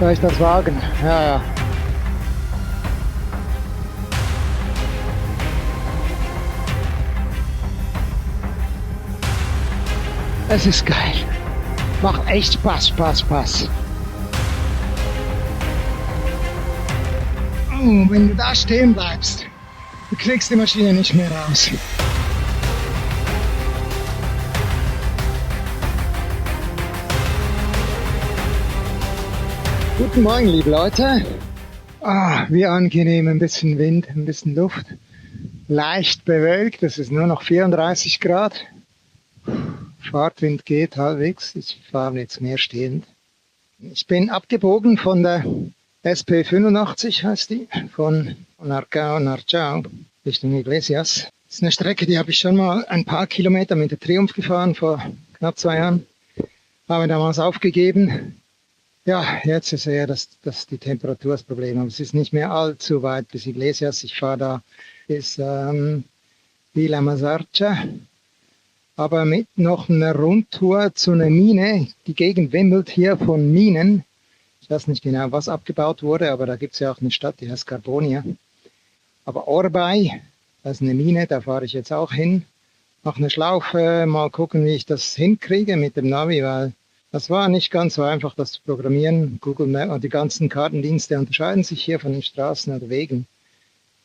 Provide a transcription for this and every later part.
Soll ich das wagen? Ja, ja. Es ist geil. Macht echt Spaß. Oh, wenn du da stehen bleibst, du kriegst die Maschine nicht mehr raus. Guten Morgen, liebe Leute. Wie angenehm, ein bisschen Wind, ein bisschen Luft. Leicht bewölkt, es ist nur noch 34 Grad. Fahrtwind geht halbwegs, ich fahre jetzt mehr stehend. Ich bin abgebogen von der SP 85, heißt die, von Arcao Richtung Iglesias. Das ist eine Strecke, die habe ich schon mal ein paar Kilometer mit der Triumph gefahren, vor knapp 2 Jahren. Habe damals aufgegeben. Ja, jetzt ist eher dass die Temperatur das Problem. Aber es ist nicht mehr allzu weit bis Iglesias. Ich fahre da bis Villa Mazarcha. Aber mit noch einer Rundtour zu einer Mine. Die Gegend wimmelt hier von Minen. Ich weiß nicht genau, was abgebaut wurde, aber da gibt es ja auch eine Stadt, die heißt Carbonia. Aber Orbay, das ist eine Mine, da fahre ich jetzt auch hin. Mache eine Schlaufe, mal gucken, wie ich das hinkriege mit dem Navi, weil das war nicht ganz so einfach, das zu programmieren. Google Maps und die ganzen Kartendienste unterscheiden sich hier von den Straßen oder Wegen.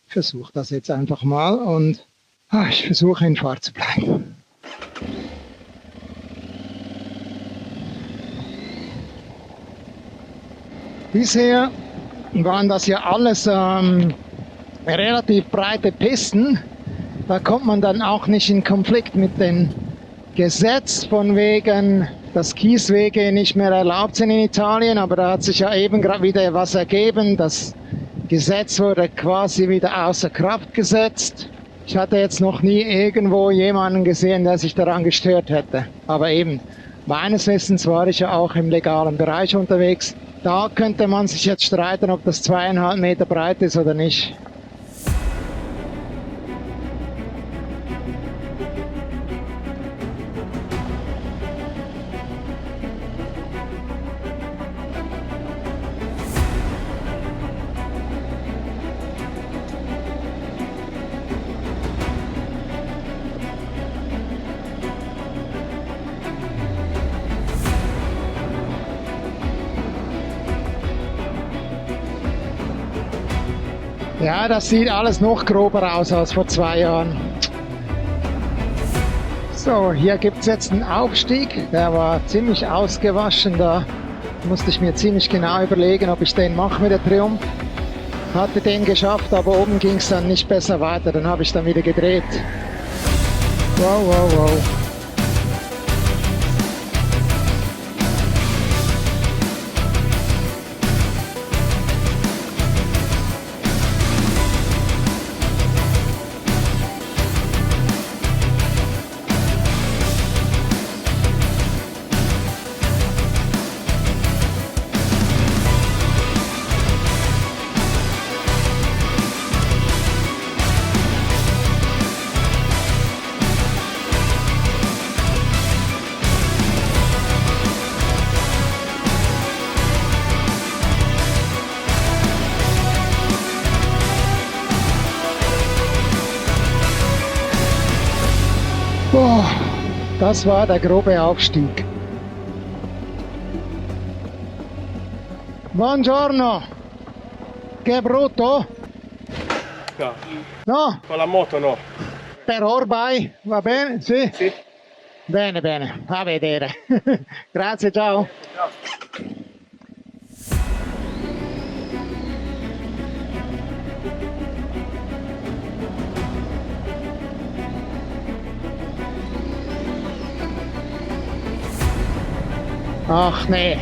Ich versuche das jetzt einfach mal und ich versuche in Fahrt zu bleiben. Bisher waren das ja alles relativ breite Pisten. Da kommt man dann auch nicht in Konflikt mit dem Gesetz von wegen, dass Kieswege nicht mehr erlaubt sind in Italien. Aber da hat sich ja eben gerade wieder was ergeben. Das Gesetz wurde quasi wieder außer Kraft gesetzt. Ich hatte jetzt noch nie irgendwo jemanden gesehen, der sich daran gestört hätte. Aber eben, meines Wissens war ich ja auch im legalen Bereich unterwegs. Da könnte man sich jetzt streiten, ob das 2,5 Meter breit ist oder nicht. Ja, das sieht alles noch grober aus als vor 2 Jahren. So, hier gibt es jetzt einen Aufstieg. Der war ziemlich ausgewaschen. Da musste ich mir ziemlich genau überlegen, ob ich den mache mit der Triumph. Hatte den geschafft, aber oben ging es dann nicht besser weiter. Dann habe ich dann wieder gedreht. Wow. Das war der grobe Aufstieg. Buongiorno. Che brutto? No. No? Con la moto no. Per Orbay, va bene? Sì? Sì. Bene, a vedere. Grazie, ciao. Ciao. Ach nee.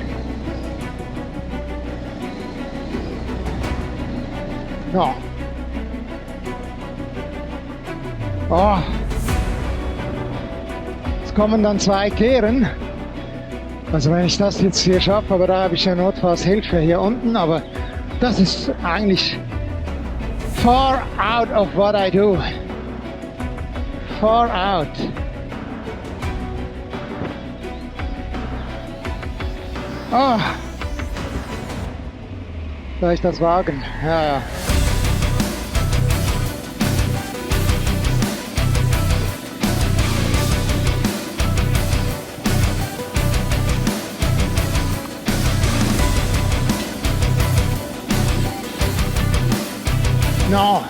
No. Oh. Jetzt kommen dann 2 Kehren. Also wenn ich das jetzt hier schaffe, aber da habe ich ja notfalls Hilfe hier unten, aber das ist eigentlich far out of what I do. Far out. Oh. Soll ich das wagen? Ja, ja. No.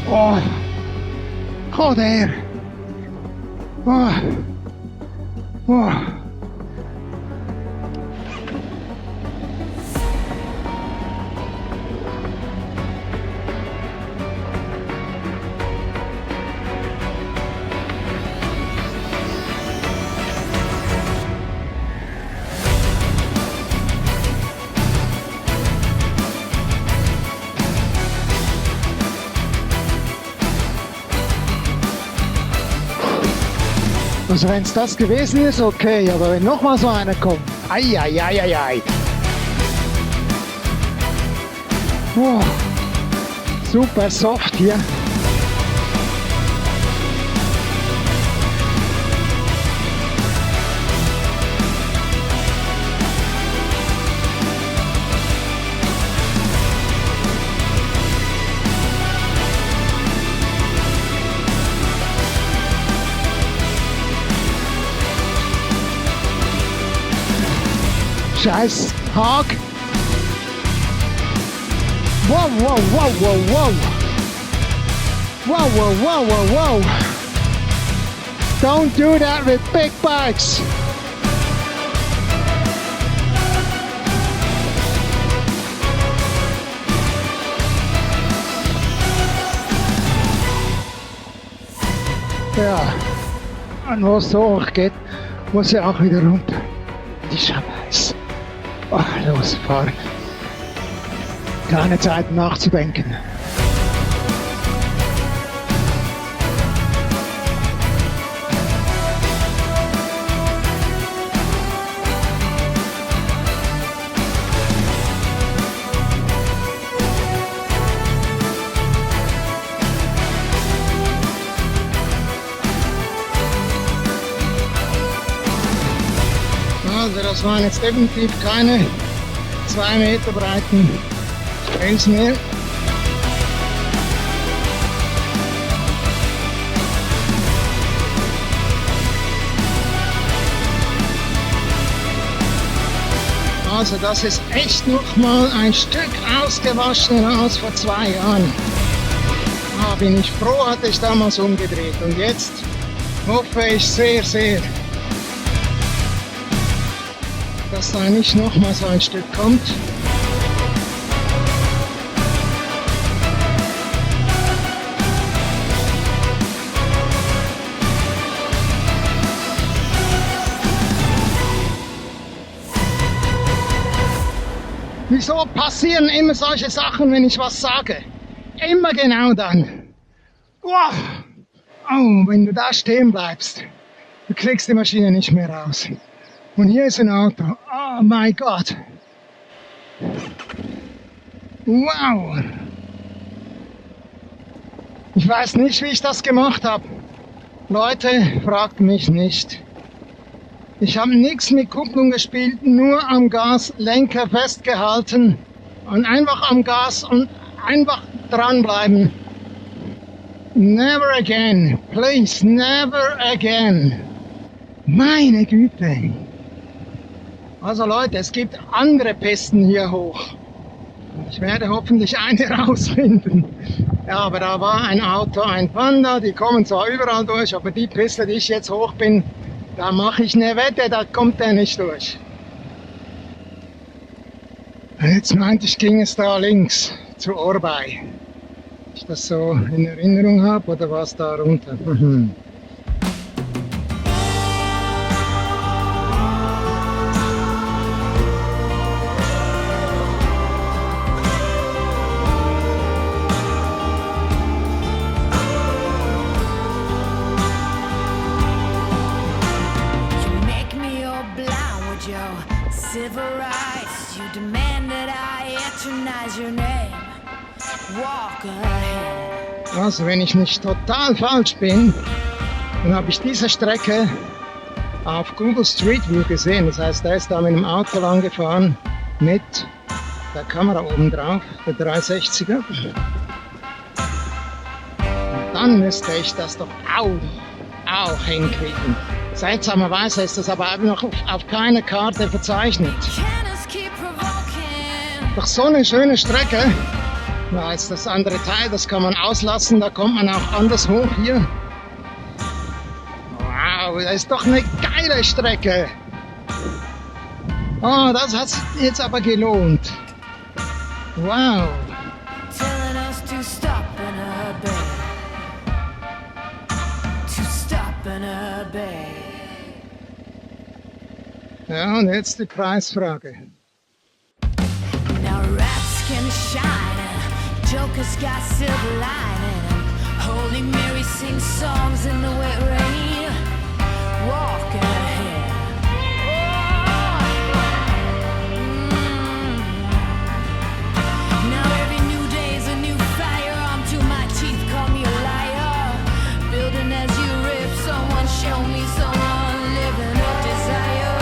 Oh. Joder. Oh. Oh. Also wenn es das gewesen ist, okay, aber wenn nochmal so einer kommt, ei, ei, ei, ei, ei. Oh, super soft hier. Scheiß Hag. Wow, wow, wow, wow, wow. Wow, wow, wow, wow, wow. Don't do that with big bikes. Ja, und wo es so hoch geht, muss ja auch wieder runter. Die Scheiße. Oh, los, fahren. Keine Zeit nachzudenken. Also das waren jetzt definitiv keine 2 Meter breiten Trails mehr. Also das ist echt noch mal ein Stück ausgewaschener als vor 2 Jahren. Da bin ich froh, hatte ich damals umgedreht. Und jetzt hoffe ich sehr, sehr, dass da nicht noch mal so ein Stück kommt. Wieso passieren immer solche Sachen, wenn ich was sage? Immer genau dann. Wow. Oh, wenn du da stehen bleibst, du kriegst die Maschine nicht mehr raus. Und hier ist ein Auto. Oh mein Gott. Wow. Ich weiß nicht, wie ich das gemacht habe. Leute, fragt mich nicht. Ich habe nichts mit Kupplung gespielt, nur am Gaslenker festgehalten und einfach am Gas und einfach dranbleiben. Never again. Please, never again. Meine Güte. Also Leute, es gibt andere Pisten hier hoch. Ich werde hoffentlich eine rausfinden. Ja, aber da war ein Auto, ein Panda, die kommen zwar überall durch, aber die Piste, die ich jetzt hoch bin, da mache ich eine Wette, da kommt der nicht durch. Jetzt meinte ich, ging es da links zu Orbay. Ob ich das so in Erinnerung habe oder was da runter? Civil rights, you demand that I eternize your name. Walk ahead. Also wenn ich nicht total falsch bin, Dann habe ich diese Strecke auf Google Street View gesehen. Das heißt, er ist da mit dem Auto lang gefahren mit der Kamera oben drauf, der 360er. Und dann müsste ich das doch auch hinkriegen. Seltsamerweise ist das aber noch auf keiner Karte verzeichnet. Doch so eine schöne Strecke. Da ist das andere Teil, das kann man auslassen, da kommt man auch anders hoch hier. Wow, das ist doch eine geile Strecke. Oh, das hat sich jetzt aber gelohnt. Wow. Ja, und jetzt die Preisfrage. Now rats can shine, jokers got silver lining. Holy Mary sings songs in the wet rain. Walk ahead. Now every new day is a new firearm to my teeth. Call me a liar. Building as you rip. Someone show me someone living a desire.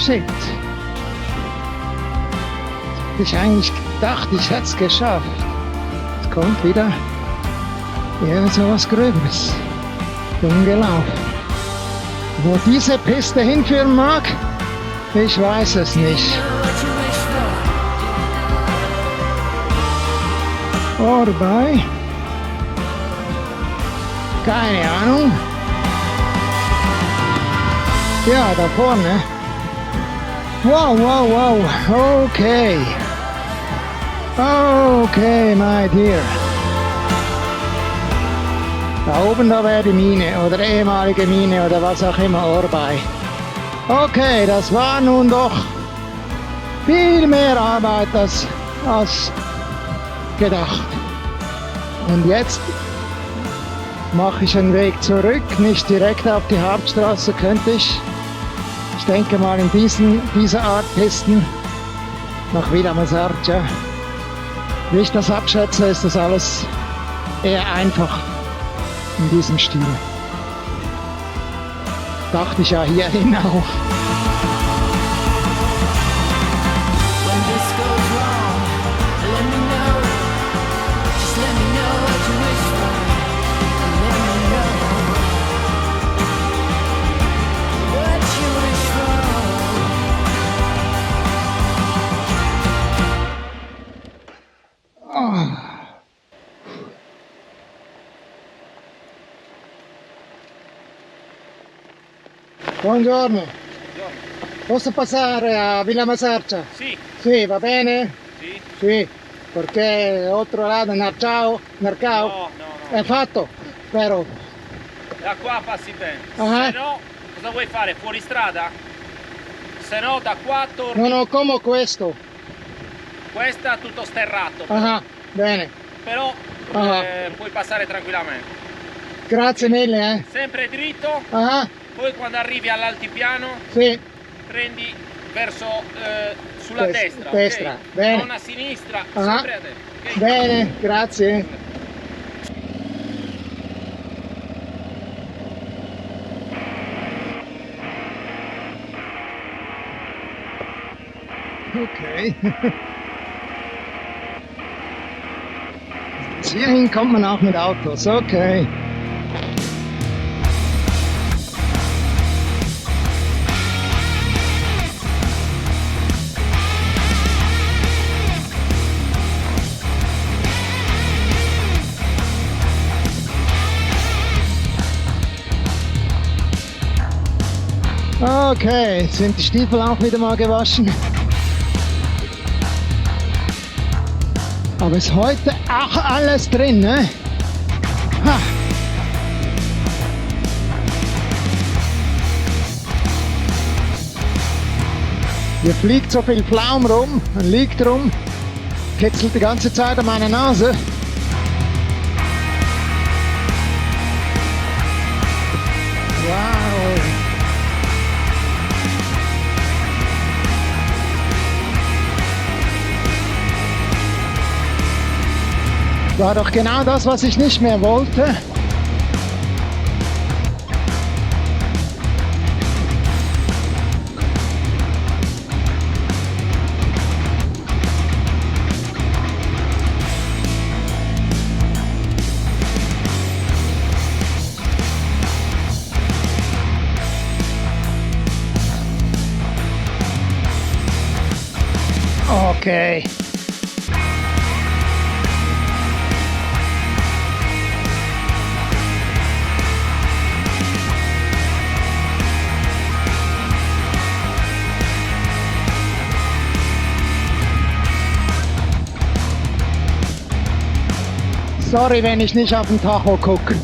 Shit. Ich eigentlich gedacht, ich hätte es geschafft. Es kommt wieder so was Gröberes. Dumm gelaufen. Wo diese Piste hinführen mag, ich weiß es nicht. Vorbei. Keine Ahnung. Ja, da vorne. Wow, wow, wow, okay. Okay, my dear. Da oben, da wäre die Mine oder ehemalige Mine oder was auch immer, Orbei. Okay, das war nun doch viel mehr Arbeit als gedacht. Und jetzt mache ich einen Weg zurück, nicht direkt auf die Hauptstraße könnte ich. Ich denke mal in dieser Art Pisten nach Villa Mazarca. Wie ich das abschätze, ist das alles eher einfach in diesem Stil. Dachte ich ja hierhin auch. Buongiorno. Posso passare a Villa Mazarca? Sì. Sì, va bene? Sì. Sì, perché oltre là Narcao? No, no. È fatto, spero. Da qua passi bene. Ah. Se no, cosa vuoi fare? Fuori strada? Se no, da qua torni. Non ho come questo. Questa è tutto sterrato. Ah, bene. Però puoi passare tranquillamente. Grazie mille, Sempre dritto. Ah, Poi quando arrivi all'altipiano sì. prendi verso sulla destra. Destra, Okay? bene. Non a sinistra, Ah. sempre a destra. Okay? Bene, grazie. Okay. Bis hierhin kommt man auch mit Autos, okay. Okay, jetzt sind die Stiefel auch wieder mal gewaschen. Aber ist heute auch alles drin, ne? Ha. Hier fliegt so viel Pflaum rum und liegt rum, kitzelt die ganze Zeit an meiner Nase. Wow! War doch genau das, was ich nicht mehr wollte. Okay. Sorry, wenn ich nicht auf den Tacho gucke.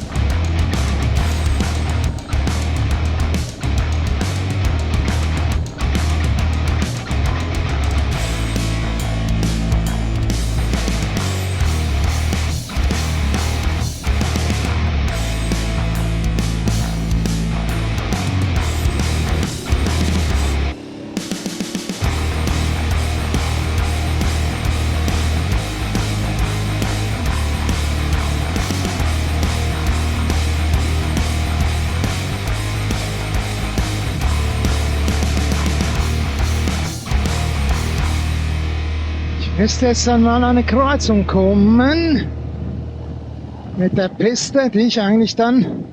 Müsste jetzt dann mal an eine Kreuzung kommen mit der Piste, die ich eigentlich dann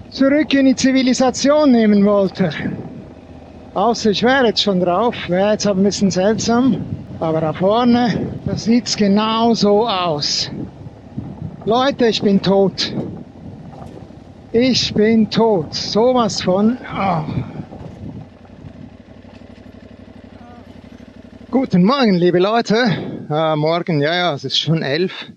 zurück in die Zivilisation nehmen wollte. Außer ich wäre jetzt schon drauf, wäre jetzt aber ein bisschen seltsam. Aber da vorne, da sieht es genau so aus. Leute, ich bin tot. Ich bin tot. Sowas von... Oh. Guten Morgen, liebe Leute. Morgen, ja, es ist schon 11.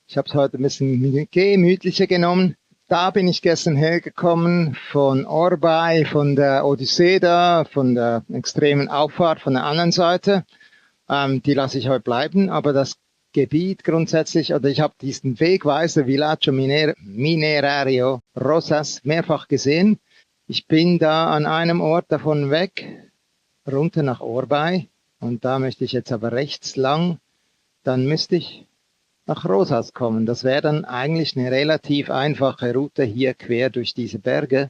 Ich habe es heute ein bisschen gemütlicher genommen. Da bin ich gestern hergekommen von Orbai, von der Odyssee da, von der extremen Auffahrt von der anderen Seite. Die lasse ich heute bleiben, aber das Gebiet grundsätzlich, oder ich habe diesen Wegweiser Villaggio Minerario Rosas mehrfach gesehen. Ich bin da an einem Ort davon weg, runter nach Orbai. Und da möchte ich jetzt aber rechts lang, dann müsste ich nach Rosas kommen. Das wäre dann eigentlich eine relativ einfache Route hier quer durch diese Berge.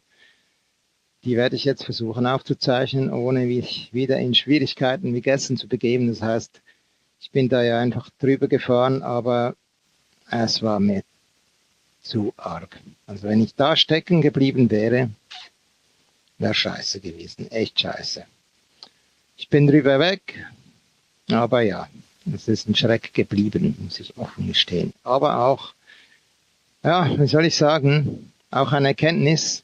Die werde ich jetzt versuchen aufzuzeichnen, ohne mich wieder in Schwierigkeiten wie gestern zu begeben. Das heißt, ich bin da ja einfach drüber gefahren, aber es war mir zu arg. Also wenn ich da stecken geblieben wäre, wäre scheiße gewesen, echt scheiße. Ich bin drüber weg, aber ja, es ist ein Schreck geblieben, muss ich offen gestehen. Aber auch, ja, wie soll ich sagen, auch eine Erkenntnis,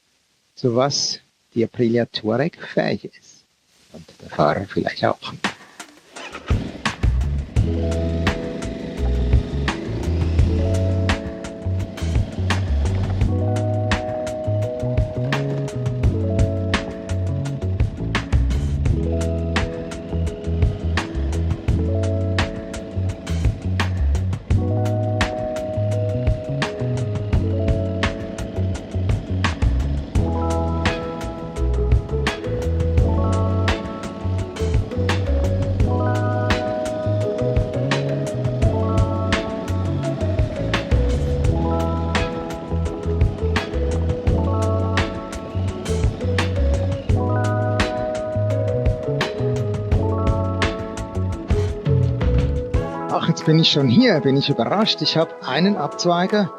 zu was die Aprilia Touareg fähig ist. Und der Fahrer vielleicht auch. Jetzt bin ich schon hier, bin ich überrascht. Ich habe einen Abzweiger,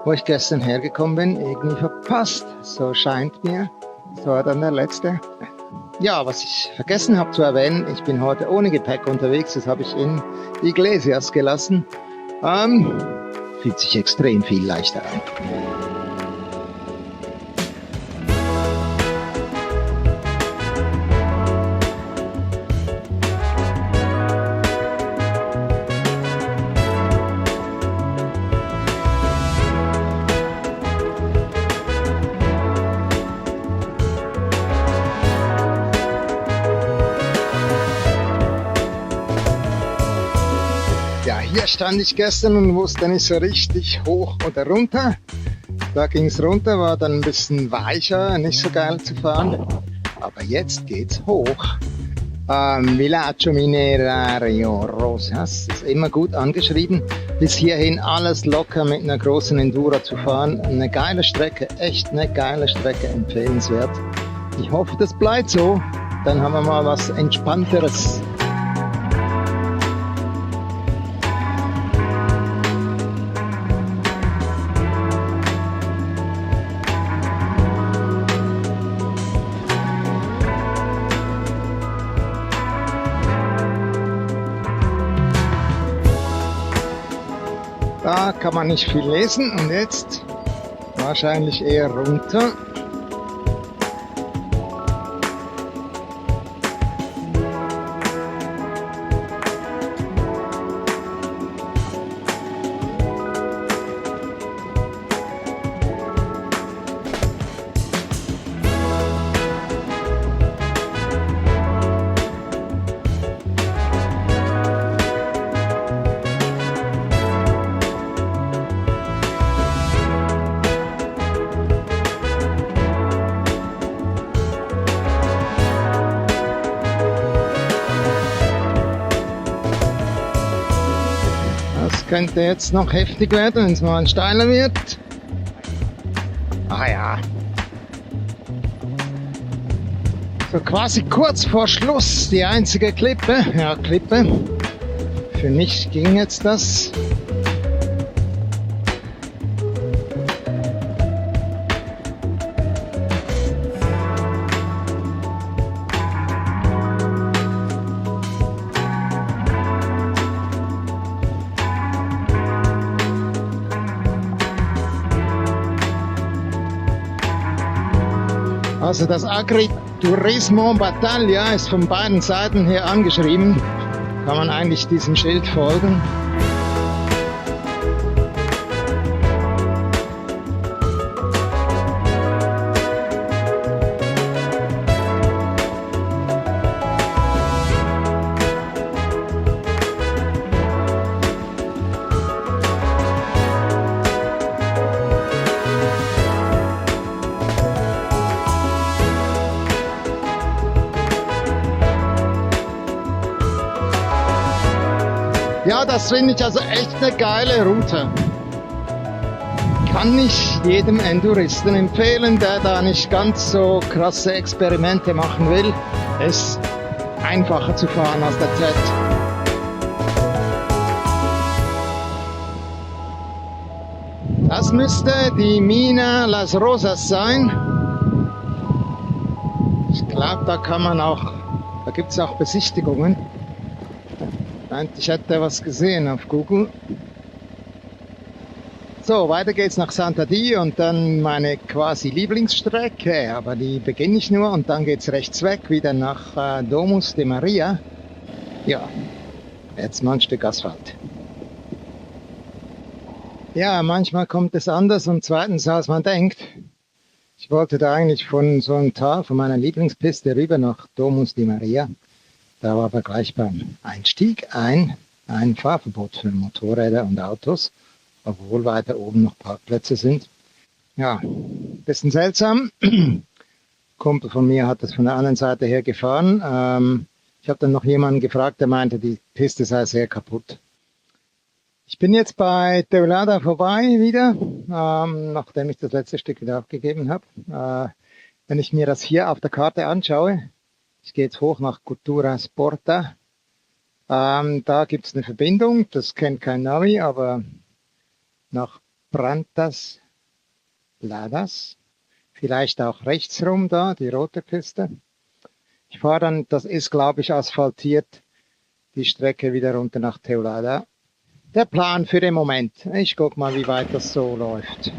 wo ich gestern hergekommen bin, irgendwie verpasst. So scheint mir. Das war dann der letzte. Ja, was ich vergessen habe zu erwähnen, ich bin heute ohne Gepäck unterwegs. Das habe ich in Iglesias gelassen. Fühlt sich extrem viel leichter an. stand ich gestern und wusste nicht so richtig hoch oder runter. Da ging es runter, war dann ein bisschen weicher, nicht so geil zu fahren. Aber jetzt geht's hoch. Villaggio Minerario Rosas ist immer gut angeschrieben. Bis hierhin alles locker mit einer großen Enduro zu fahren. Eine geile Strecke, echt eine geile Strecke, empfehlenswert. Ich hoffe, das bleibt so. Dann haben wir mal was Entspannteres. Da kann man nicht viel lesen und jetzt wahrscheinlich eher runter. Könnte jetzt noch heftig werden, wenn es mal steiler wird. Ah ja. So quasi kurz vor Schluss die einzige Klippe. Ja, Klippe. Für mich ging jetzt das. Also das Agriturismo Battaglia ist von beiden Seiten her angeschrieben. Kann man eigentlich diesem Schild folgen. Ja, das finde ich also echt eine geile Route. Kann ich jedem Enduristen empfehlen, der da nicht ganz so krasse Experimente machen will, es einfacher zu fahren als der Z. Das müsste die Mina Las Rosas sein. Ich glaube, da gibt es auch Besichtigungen. Ich hätte was gesehen auf Google. So, weiter geht's nach Sant'Addio und dann meine quasi Lieblingsstrecke, aber die beginne ich nur und dann geht's rechts weg, wieder nach Domus de Maria. Ja, jetzt mal ein Stück Asphalt. Ja, manchmal kommt es anders und zweitens, als man denkt. Ich wollte da eigentlich von so einem Tal, von meiner Lieblingspiste rüber nach Domus de Maria. Da war aber gleich beim Einstieg ein Fahrverbot für Motorräder und Autos, obwohl weiter oben noch Parkplätze sind. Ja, bisschen seltsam. Kumpel von mir hat das von der anderen Seite her gefahren. Ich habe dann noch jemanden gefragt, der meinte, die Piste sei sehr kaputt. Ich bin jetzt bei Teulada vorbei wieder, nachdem ich das letzte Stück wieder abgegeben habe. Wenn ich mir das hier auf der Karte anschaue, ich gehe jetzt hoch nach Cultura Sporta. Da gibt es eine Verbindung, das kennt kein Navi, aber nach Prantas Ladas. Vielleicht auch rechts rum da, die rote Piste. Ich fahre dann, das ist glaube ich asphaltiert, die Strecke wieder runter nach Teulada. Der Plan für den Moment. Ich gucke mal, wie weit das so läuft.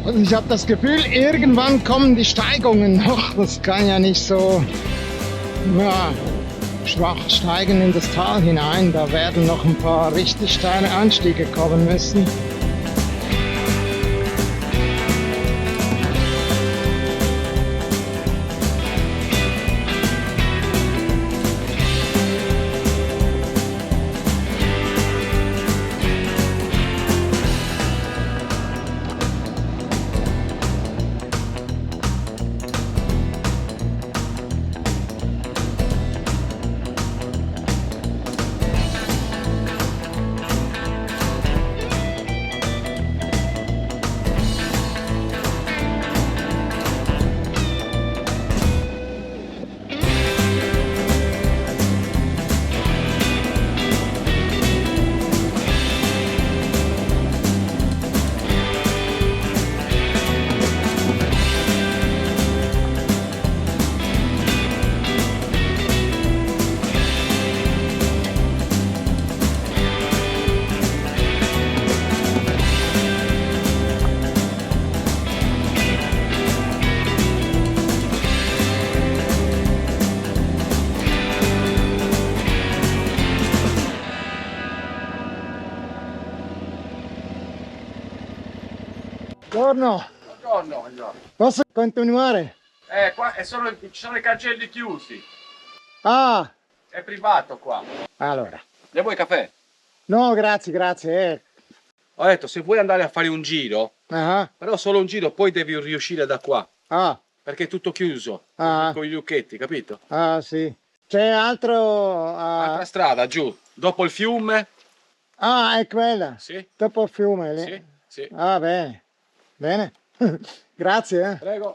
Und ich habe das Gefühl, irgendwann kommen die Steigungen noch. Das kann ja nicht so schwach steigen in das Tal hinein. Da werden noch ein paar richtig steile Anstiege kommen müssen. Buongiorno, Buongiorno, buongiorno. posso continuare? Qua ci sono i cancelli chiusi. Ah, È privato qua. allora. Ne vuoi caffè? No, grazie, grazie. Ho detto, se vuoi andare a fare un giro, Ah, però solo un giro, poi devi riuscire da qua. ah, Perché è tutto chiuso. Ah. Con i lucchetti, capito? ah, sì. C'è altro? Altra strada, giù. Dopo il fiume. Ah, è quella. Sì, Dopo il fiume lì. sì, sì. Ah, bene. Bene. Grazie. Prego.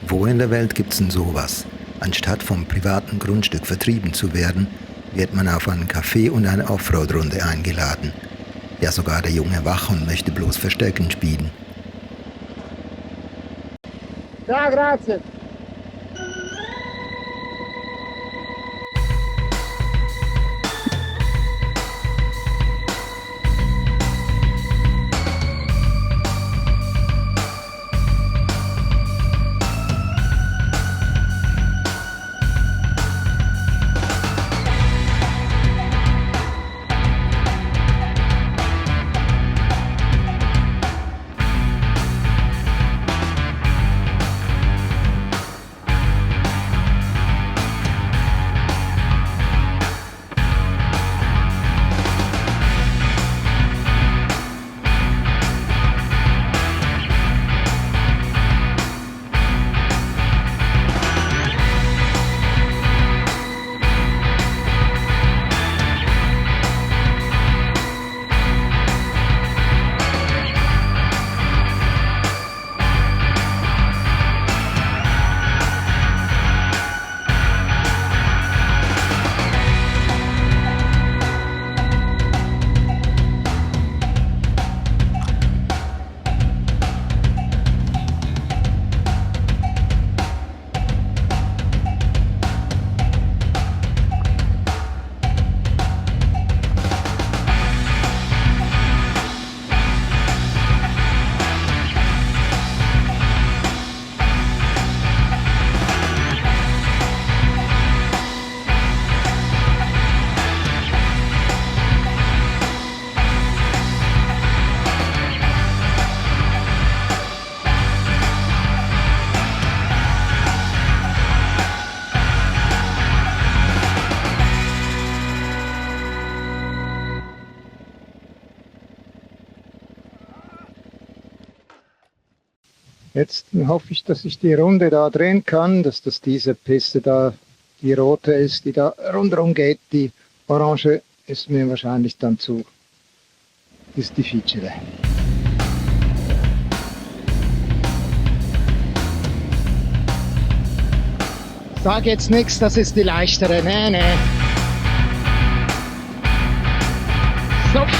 Wo in der Welt gibt's denn sowas? Anstatt vom privaten Grundstück vertrieben zu werden, wird man auf einen Kaffee und eine Offroad-Runde eingeladen. Ja, sogar der junge Wachhund möchte bloß Verstecken spielen. Ja, grazie. Jetzt hoffe ich, dass ich die Runde da drehen kann, dass das diese Piste da die rote ist, die da rundherum geht. Die orange ist mir wahrscheinlich dann zu difficile. Sag jetzt nichts, das ist die leichtere. Nee, nee. Soft,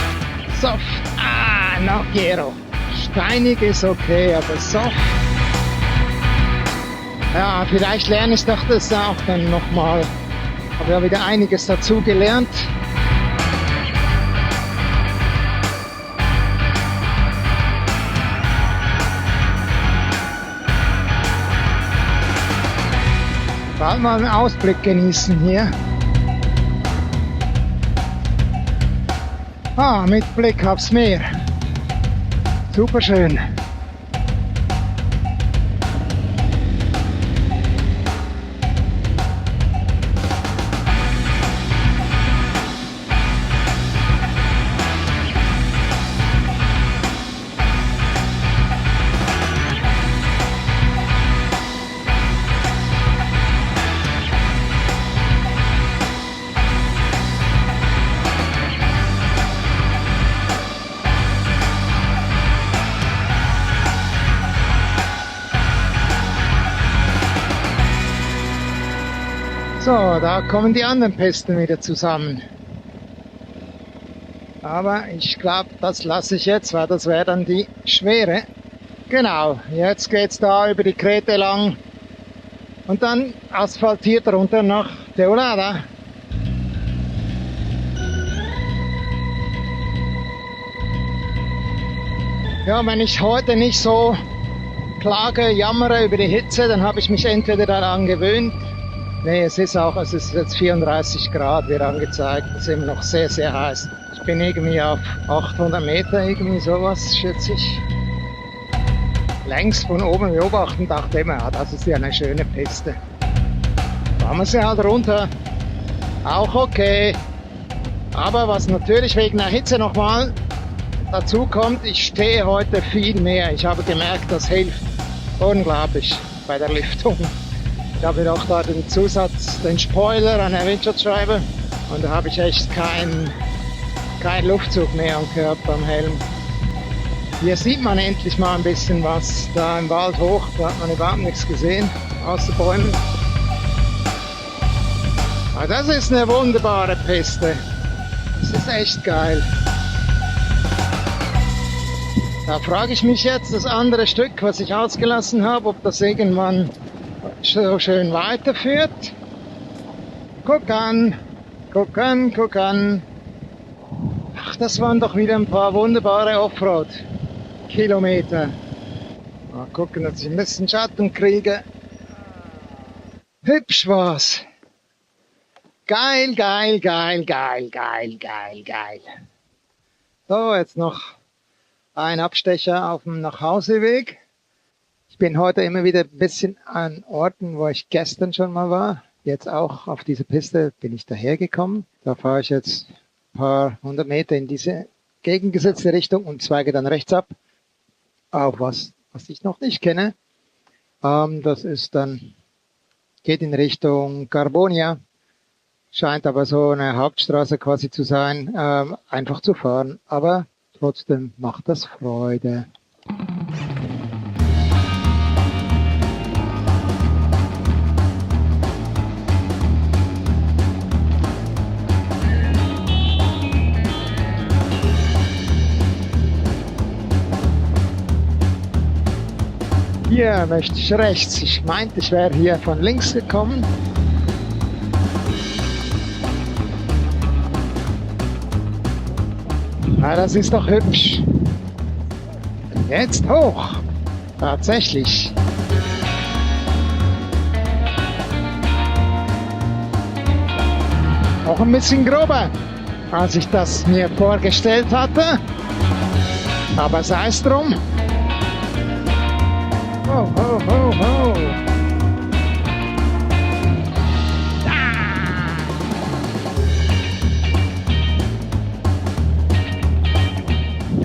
soft. Ah, no quiero. Steinig ist okay, aber soft. Ja, vielleicht lerne ich doch das auch dann nochmal. Habe ja wieder einiges dazu gelernt. bald mal einen Ausblick genießen hier. Mit Blick aufs Meer. Super schön. So, da kommen die anderen Pisten wieder zusammen. Aber ich glaube, das lasse ich jetzt, weil das wäre dann die schwere. Genau, jetzt geht's da über die Krete lang und dann asphaltiert runter nach Teulada. Ja, wenn ich heute nicht so klage, jammere über die Hitze, dann habe ich mich entweder daran gewöhnt. Nee, es ist jetzt 34 Grad, wird angezeigt. Es ist immer noch sehr, sehr heiß. Ich bin irgendwie auf 800 Meter, irgendwie sowas, schätze ich. Längs von oben beobachten, dachte immer, das ist ja eine schöne Piste. Fahren wir sie halt runter. Auch okay. Aber was natürlich wegen der Hitze nochmal dazu kommt, ich stehe heute viel mehr. Ich habe gemerkt, das hilft unglaublich bei der Lüftung. Ich habe noch da den Zusatz, den Spoiler an der Windschutzscheibe und da habe ich echt kein Luftzug mehr am Körper, am Helm. Hier sieht man endlich mal ein bisschen was, da im Wald hoch, da hat man überhaupt nichts gesehen, außer Bäumen. Aber das ist eine wunderbare Piste, das ist echt geil. Da frage ich mich jetzt, das andere Stück, was ich ausgelassen habe, ob das irgendwann so schön weiterführt. Guck an, guck an, guck an. Ach, das waren doch wieder ein paar wunderbare Offroad-Kilometer. Mal gucken, dass ich ein bisschen Schatten kriege. Hübsch war's. Geil, geil, geil, geil, geil, geil, geil. So, jetzt noch ein Abstecher auf dem Nachhauseweg. Ich bin heute immer wieder ein bisschen an Orten, wo ich gestern schon mal war. Jetzt auch auf diese Piste bin ich dahergekommen. Da fahre ich jetzt ein paar hundert Meter in diese gegengesetzte Richtung und zweige dann rechts ab. Auch was ich noch nicht kenne. Das ist dann, geht in Richtung Carbonia. Scheint aber so eine Hauptstraße quasi zu sein. Einfach zu fahren. Aber trotzdem macht das Freude. Hier möchte ich rechts. Ich meinte, ich wäre hier von links gekommen. Ah, das ist doch hübsch. Jetzt hoch. Tatsächlich. Auch ein bisschen grober, als ich das mir vorgestellt hatte. Aber sei es drum. Ho, ho, ho, ho.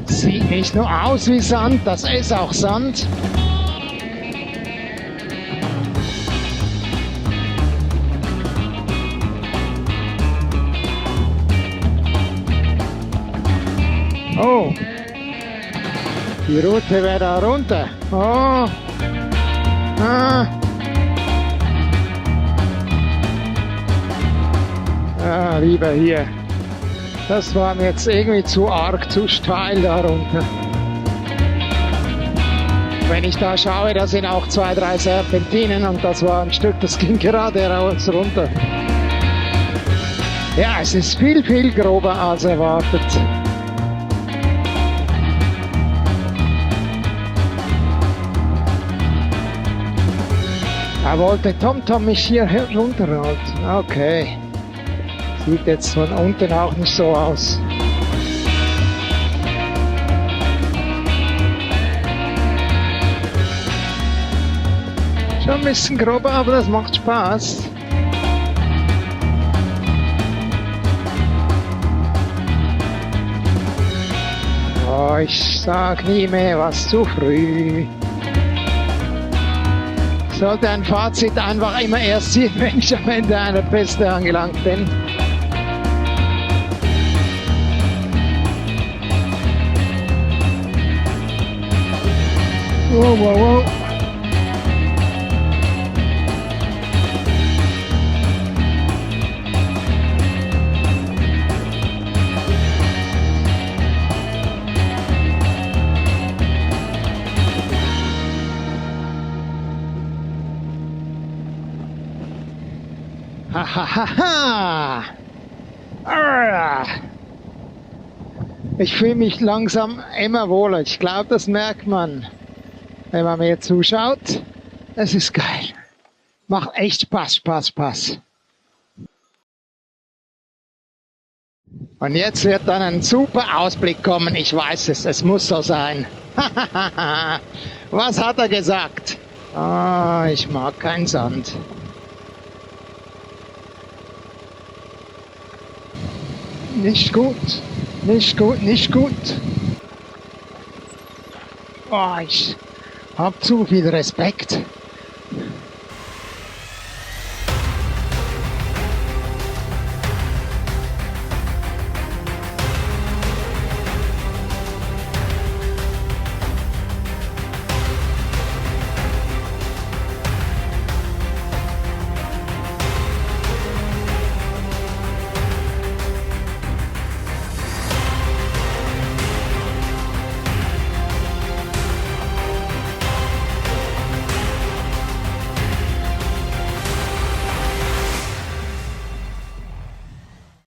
Sieht nicht nur aus wie Sand, das ist auch Sand. Oh, die Route wäre da runter. Oh. Lieber hier. Das war mir jetzt irgendwie zu arg, zu steil darunter. Wenn ich da schaue, da sind auch 2, 3 Serpentinen und das war ein Stück, das ging gerade raus runter. Ja, es ist viel, viel grober als erwartet. Er wollte TomTom mich hier runterholen. Okay. Sieht jetzt von unten auch nicht so aus. Schon ein bisschen grober, aber das macht Spaß. Oh, ich sag nie mehr was zu früh. Ich sollte ein Fazit einfach immer erst ziehen, wenn ich am Ende einer Piste angelangt bin. Wow, wow, wow. Hahaha! Ich fühle mich langsam immer wohler. Ich glaube, das merkt man, wenn man mir zuschaut. Es ist geil. Macht echt Spaß. Und jetzt wird dann ein super Ausblick kommen. Ich weiß es, es muss so sein. Was hat er gesagt? Ah, ich mag keinen Sand. Nicht gut. Oh, ich habe zu viel Respekt.